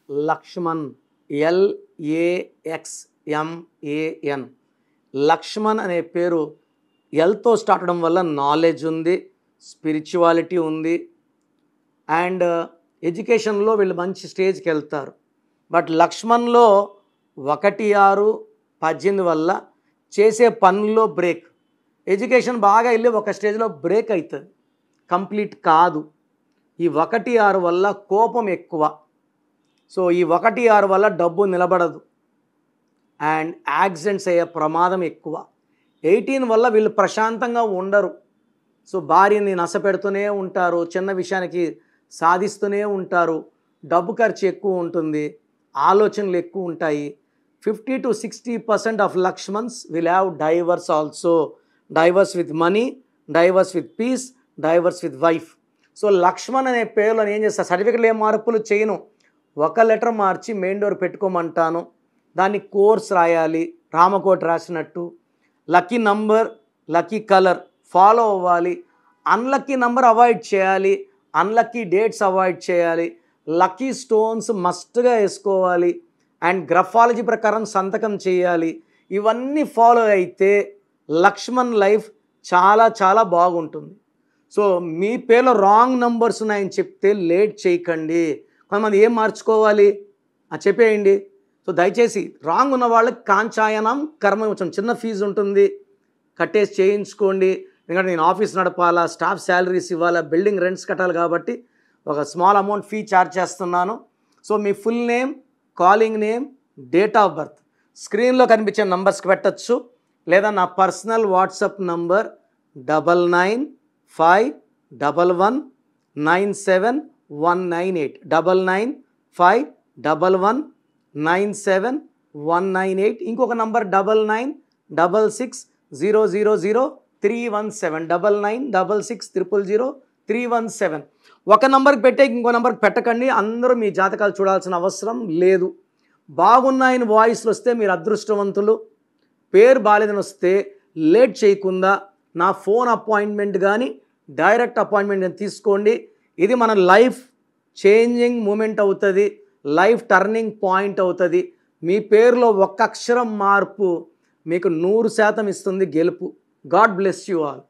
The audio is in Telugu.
లక్ష్మణ్, LAXMAN. లక్ష్మణ్ అనే పేరు ఎల్తో స్టార్ట్ అవడం వల్ల నాలెడ్జ్ ఉంది, స్పిరిచువాలిటీ ఉంది, అండ్ ఎడ్యుకేషన్లో వీళ్ళు మంచి స్టేజ్కి వెళ్తారు. బట్ లక్ష్మణ్లో 1, 6, 18 వల్ల చేసే పనుల్లో బ్రేక్. ఎడ్యుకేషన్ బాగా వెళ్ళి ఒక స్టేజ్లో బ్రేక్ అవుతుంది, కంప్లీట్ కాదు. ఈ 1, 6 వల్ల కోపం ఎక్కువ. సో ఈ 1, 6 వల్ల డబ్బు నిలబడదు అండ్ యాక్సిడెంట్స్ అయ్యే ప్రమాదం ఎక్కువ. 18 వల్ల వీళ్ళు ప్రశాంతంగా ఉండరు. సో భార్యని నసపెడుతూనే ఉంటారు, చిన్న విషయానికి సాధిస్తూనే ఉంటారు, డబ్బు ఖర్చు ఎక్కువ ఉంటుంది, ఆలోచనలు ఎక్కువ ఉంటాయి. 50 to 60% of Lakshmans will have divorce also. Divorce with money, divorce with peace, divorce with wife. So Lakshman అనే పేరులో నేను ఏం చేస్తాను, సర్టిఫికెట్లు ఏం మార్పులు చేయను, ఒక లెటర్ మార్చి మెయిన్ డోర్ పెట్టుకోమంటాను. దాన్ని కోర్స్ రాయాలి, రామకోట రాసినట్టు. Lucky number, lucky colour follow అవ్వాలి, అన్లక్కీ నంబర్ అవాయిడ్ చేయాలి, అన్లక్కీ డేట్స్ అవాయిడ్ చేయాలి, లక్కీ స్టోన్స్ మస్ట్గా వేసుకోవాలి, అండ్ గ్రఫాలజీ ప్రకారం సంతకం చేయాలి. ఇవన్నీ ఫాలో అయితే లక్ష్మణ్ లైఫ్ చాలా చాలా బాగుంటుంది. సో మీ పేరులో రాంగ్ నంబర్స్ ఉన్నాయని చెప్తే లేట్ చేయకండి. కొంతమంది ఏం మార్చుకోవాలి చెప్పేయండి. సో దయచేసి రాంగ్ ఉన్న వాళ్ళకి కాంచాయనం కర్మవిమోచనం చిన్న ఫీజు ఉంటుంది, కట్టేసి చేయించుకోండి. ఎందుకంటే నేను ఆఫీస్ నడపాలా, స్టాఫ్ శాలరీస్ ఇవ్వాలా, బిల్డింగ్ రెంట్స్ కట్టాలి కాబట్టి ఒక స్మాల్ అమౌంట్ ఫీ ఛార్జ్ చేస్తున్నాను. So me full name, calling name, date of birth స్క్రీన్లో కనిపించే నంబర్స్కి పెట్టచ్చు, లేదా నా పర్సనల్ వాట్సాప్ నంబర్ 9951197198 9951197198. ఇంకొక నంబర్ 9966000317 9966000317. ఒక నంబర్కి పెట్టే ఇంకో నంబర్కి పెట్టకండి. అందరూ మీ జాతకాలు చూడాల్సిన అవసరం లేదు. బాగున్నాయని వాయిస్లు వస్తే మీరు అదృష్టవంతులు, పేరు బాలేదని వస్తే లేట్ చేయకుండా నా ఫోన్ అపాయింట్మెంట్ కానీ డైరెక్ట్ అపాయింట్మెంట్ తీసుకోండి. ఇది మన లైఫ్ చేంజింగ్ మూమెంట్ అవుతుంది, లైఫ్ టర్నింగ్ పాయింట్ అవుతుంది. మీ పేరులో ఒక్క అక్షరం మార్పు మీకు 100% ఇస్తుంది గెలుపు. God bless you all.